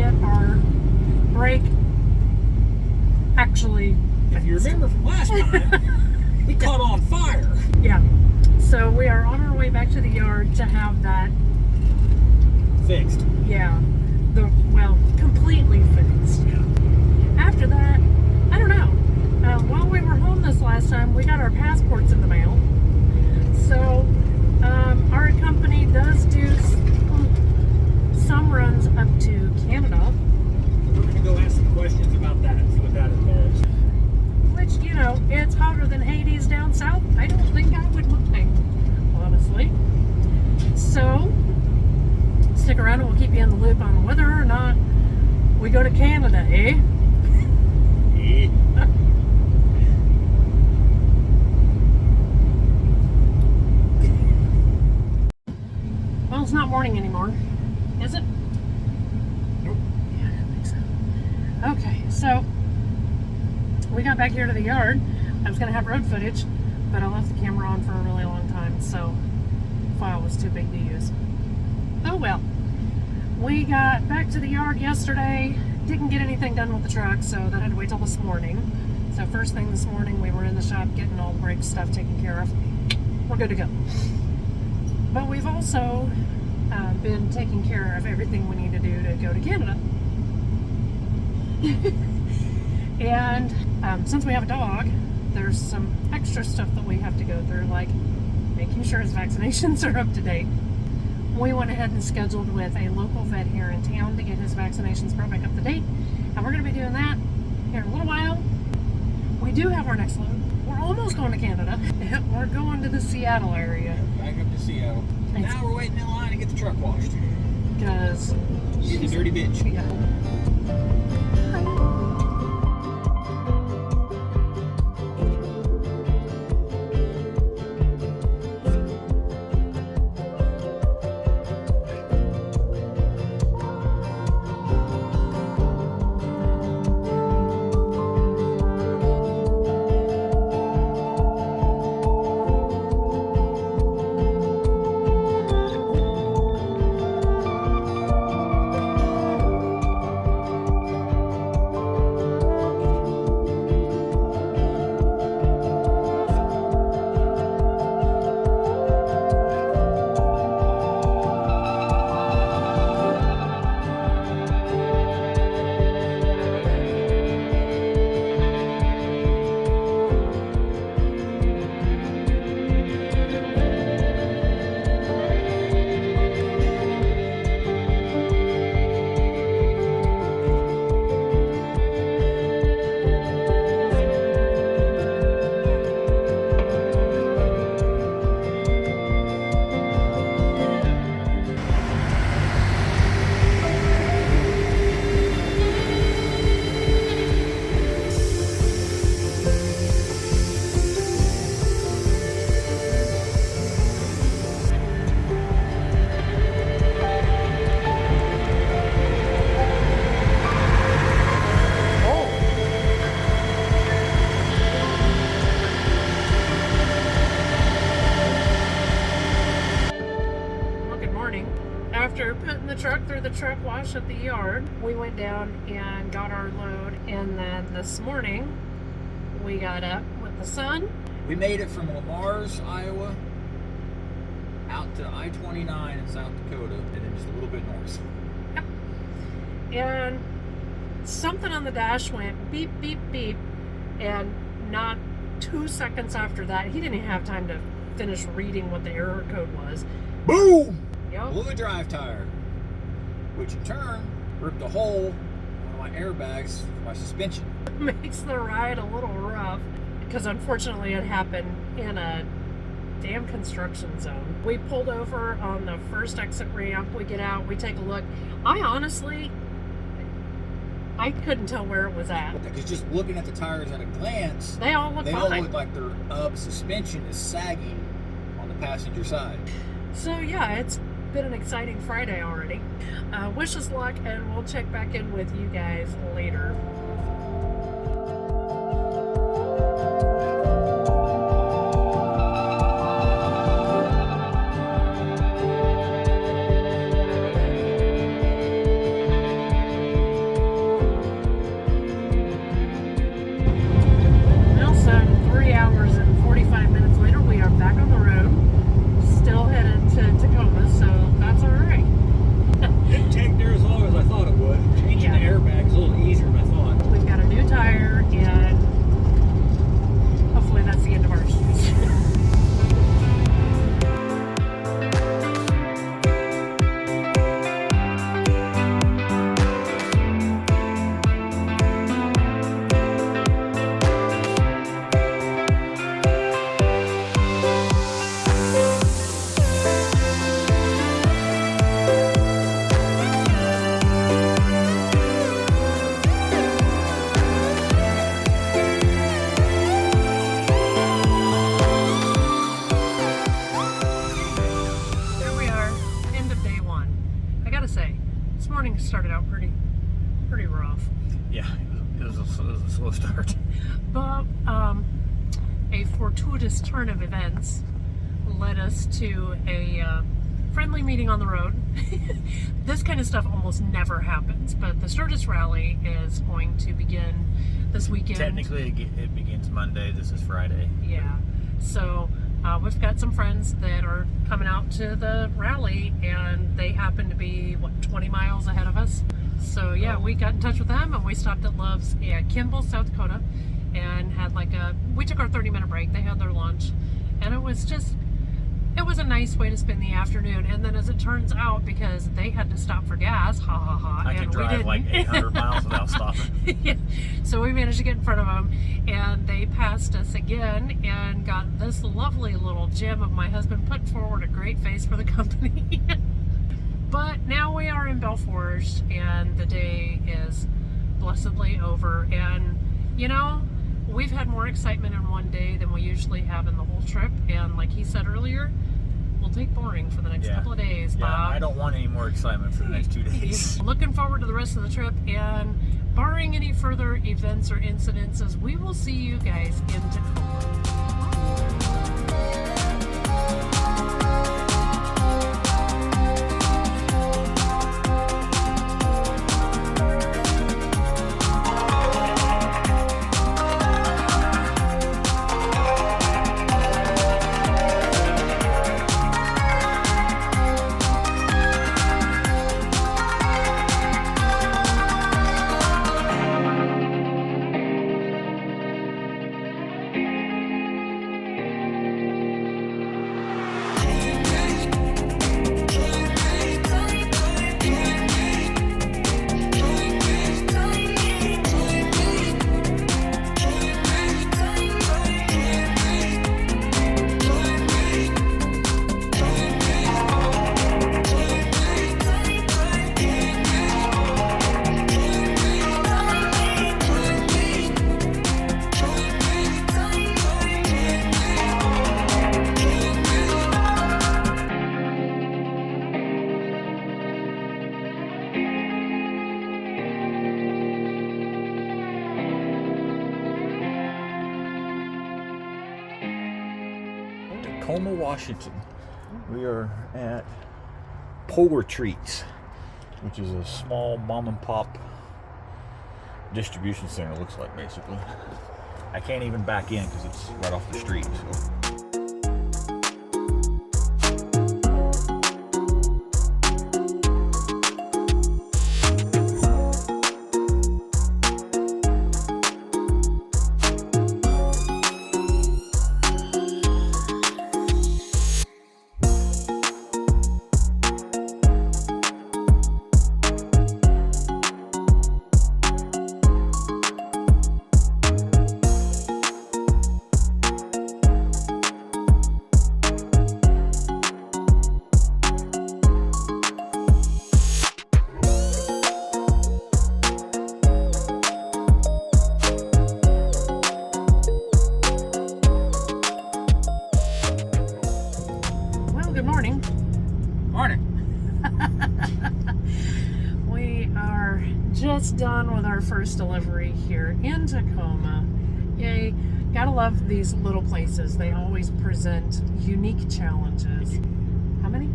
get our brake actually If you remember from last time, we caught on fire. Yeah. So we are on our way back to the yard to have that Fixed. Yeah. Completely fixed. Yeah. After that, I don't know. While we were home this last time, we got our passports in the mail. So, our company does do some runs up to Canada. We're going to go ask some questions about that and see what that involves. Which, you know, it's hotter than Hades down south. I don't think I would mind, honestly. So, stick around and we'll keep you in the loop on whether or not we go to Canada, eh? Well, it's not morning anymore, is it? Nope. Yeah, I didn't think so. Okay, so we got back here to the yard. I was going to have road footage, but I left the camera on for a really long time, so the file was too big to use. Oh well. We got back to the yard yesterday, didn't get anything done with the truck, so that had to wait till this morning. So first thing this morning, we were in the shop getting all the brake stuff taken care of. We're good to go. But we've also been taking care of everything we need to do to go to Canada. And since we have a dog, there's some extra stuff that we have to go through, like making sure his vaccinations are up to date. We went ahead and scheduled with a local vet here in town to get his vaccinations brought back up to date. And we're going to be doing that here in a little while. We do have our next load. We're almost going to Canada. We're going to the Seattle area. Back up to Seattle. Now we're waiting in line to get the truck washed. Because She's a dirty bitch. Yeah. After putting the truck through the truck wash at the yard, we went down and got our load, and then this morning we got up with the sun. We made it from Lamar's, Iowa, out to I-29 in South Dakota, and then just a little bit north. Yep. And something on the dash went beep, beep, beep, and not 2 seconds after that, he didn't even have time to finish reading what the error code was. Boom! Yep. Blew the drive tire, which in turn ripped a hole in one of my airbags for my suspension. Makes the ride a little rough, because unfortunately it happened in a damn construction zone. We pulled over on the first exit ramp. We get out, we take a look. I couldn't tell where it was at. Because just looking at the tires at a glance, They all look they fine. all look like their suspension is sagging on the passenger side. So yeah, it's been an exciting Friday already. Wish us luck, and we'll check back in with you guys later. Yeah, it was a slow start. But a fortuitous turn of events led us to a friendly meeting on the road. This kind of stuff almost never happens, but the Sturgis Rally is going to begin this weekend. Technically, it begins Monday. This is Friday. Yeah. So we've got some friends that are coming out to the rally, and they happen to be, 20 miles ahead of us. So yeah, we got in touch with them, and we stopped at Love's at Kimball, South Dakota, and had we took our 30-minute break. They had their lunch, and it was a nice way to spend the afternoon. And then as it turns out, because they had to stop for gas, I can drive like 800 miles without stopping. Yeah. So we managed to get in front of them, and they passed us again and got this lovely little gem of my husband putting forward a great face for the company. But now we are in Belfort, and the day is blessedly over. And we've had more excitement in one day than we usually have in the whole trip. And like he said earlier, we'll take boring for the next couple of days, Bob. I don't want any more excitement for the next 2 days. Looking forward to the rest of the trip, and barring any further events or incidences, we will see you guys in Tacoma. Tacoma, Washington. We are at Polar Treats, which is a small mom and pop distribution center, looks like, basically. I can't even back in because it's right off the street. So. Good morning. Morning. We are just done with our first delivery here in Tacoma. Yay. Gotta love these little places. They always present unique challenges. How many?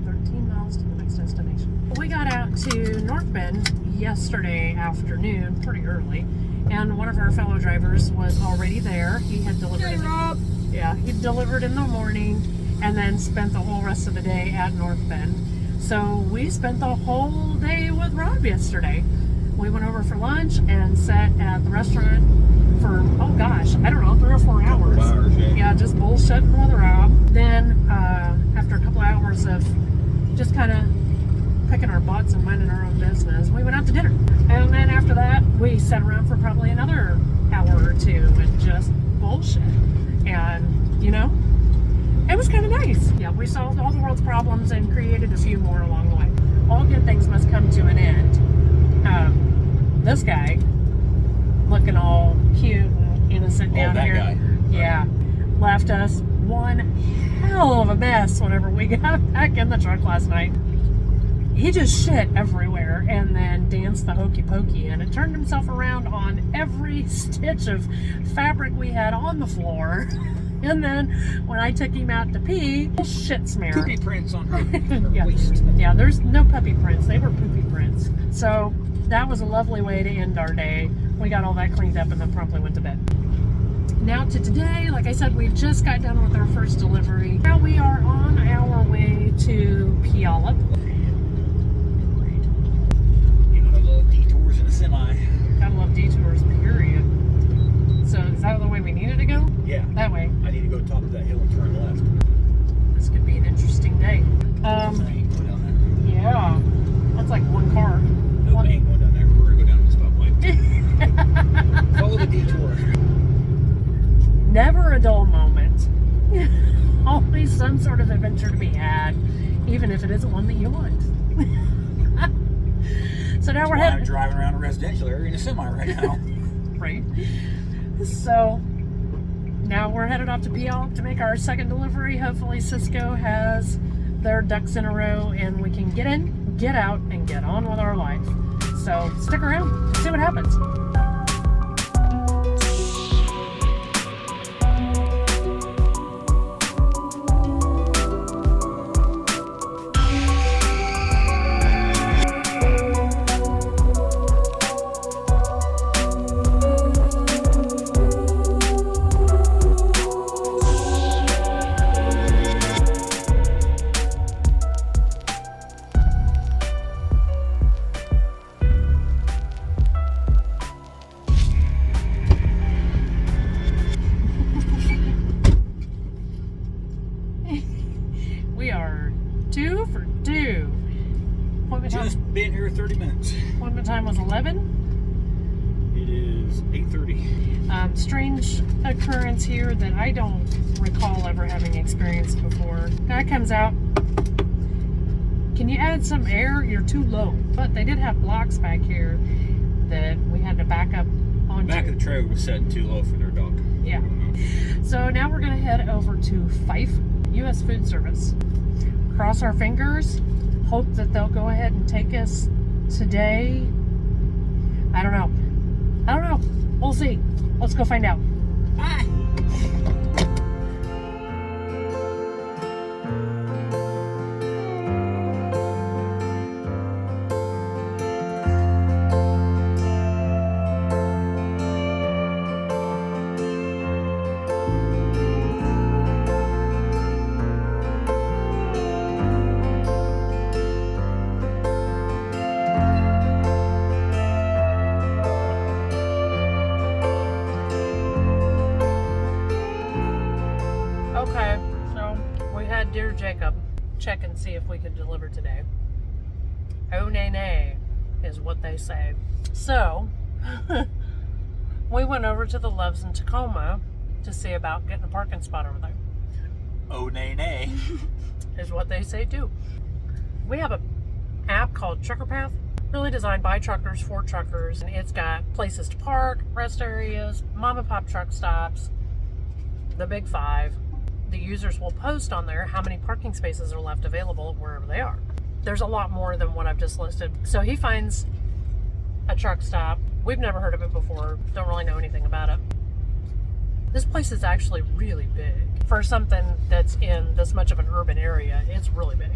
13 miles to the next destination. We got out to North Bend yesterday afternoon, pretty early, and one of our fellow drivers was already there. He had delivered. Hey, Rob. Yeah, he delivered in the morning and then spent the whole rest of the day at North Bend. So we spent the whole day with Rob yesterday. We went over for lunch and sat at the restaurant for, oh gosh, I don't know, 3 or 4 hours. Yeah, just bullshitting with Rob. Then after a couple of hours of just kind of picking our butts and minding our own business, we went out to dinner. And then after that, we sat around for probably another hour or two and just bullshit. And, it was kind of nice. Yeah, we solved all the world's problems and created a few more along the way. All good things must come to an end. This guy, looking all cute and innocent down that here. Guy. Yeah, left us one hell of a mess whenever we got back in the truck last night. he just shit everywhere and then danced the hokey pokey, and it turned himself around on every stitch of fabric we had on the floor. And then when I took him out to pee, shit smear. Poopy prints on her, Yeah. waist. Yeah, there's no puppy prints. They were poopy prints. So that was a lovely way to end our day. We got all that cleaned up and then promptly went to bed. Now to today, like I said, we just got done with our first delivery. Now we are on our way to Puyallup. You know, little detours in a semi. Gotta love detours, period. So is that the way we needed to go? Yeah. That way. I need to go top of that hill and turn left. This could be an interesting day. Train, go down Yeah. That's like one car. there. No, I ain't going down there. We're going to go down the stoplight. Follow the detour. Never a dull moment. Always some sort of adventure to be had, even if it isn't one that you want. So now we're I'm heading. driving around a residential area in a semi right now. Right. So now we're headed off to Puyallup to make our second delivery. Hopefully Cisco has their ducks in a row and we can get in, get out, and get on with our life. So stick around, see what happens. We are 2 for 2. Appointment Just time, been here 30 minutes. appointment time was 11. It is 8:30. Strange occurrence here that I don't recall ever having experienced before. Guy comes out. Can you add some air? You're too low. But they did have blocks back here that we had to back up onto. Back of the trailer was setting too low for their dog. Yeah. So now we're going to head over to Fife, U.S. Food Service. Cross our fingers. Hope that they'll go ahead and take us today. I don't know. We'll see. Let's go find out. Bye. Okay, so we had Dear Jacob check and see if we could deliver today. Oh, nay, nay, is what they say. So, we went over to the Loves in Tacoma to see about getting a parking spot over there. Oh, nay, nay. Is what they say too. We have an app called Trucker Path, really designed by truckers for truckers, and it's got places to park, rest areas, mom and pop truck stops, the big five. The users will post on there how many parking spaces are left available wherever they are. There's a lot more than what I've just listed. So he finds a truck stop. We've never heard of it before, don't really know anything about it. This place is actually really big. For something that's in this much of an urban area, it's really big.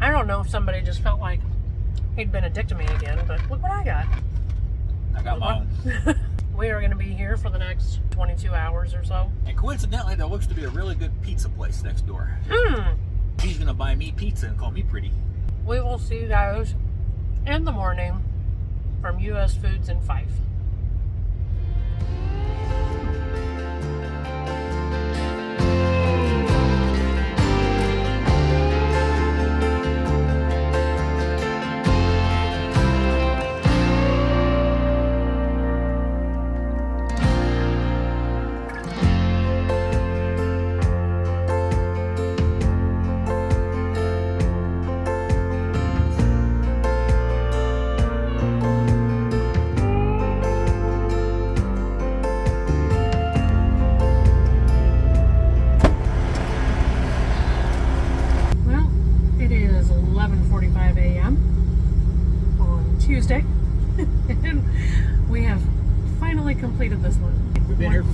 I don't know if somebody just felt like he'd been a dick to me again, but look what I got. I got my own. We are going to be here for the next 22 hours or so. And coincidentally, there looks to be a really good pizza place next door. Hmm. He's gonna buy me pizza and call me pretty. We will see you guys in the morning from U.S. Foods in Fife.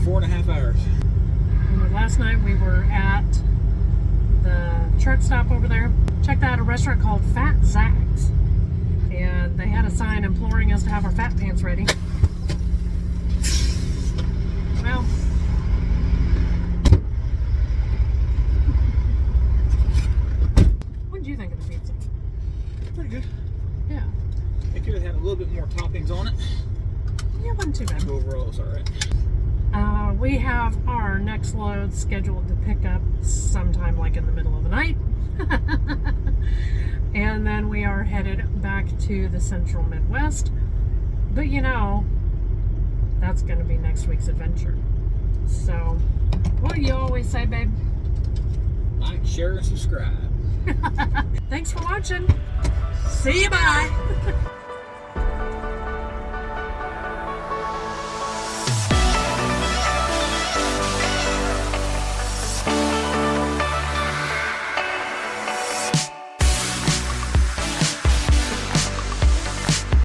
4.5 hours. And last night we were at the truck stop over there. Checked out a restaurant called Fat Zach's. And they had a sign imploring us to have our fat pants ready. Well, what did you think of the pizza? Pretty good. Yeah. It could have had a little bit more toppings on it. Yeah, it wasn't too bad. Overall, it's all right. We have our next load scheduled to pick up sometime like in the middle of the night. And then we are headed back to the central Midwest. But you know, that's going to be next week's adventure. So, what do you always say, babe? Like, share, and subscribe. Thanks for watching. See you, bye.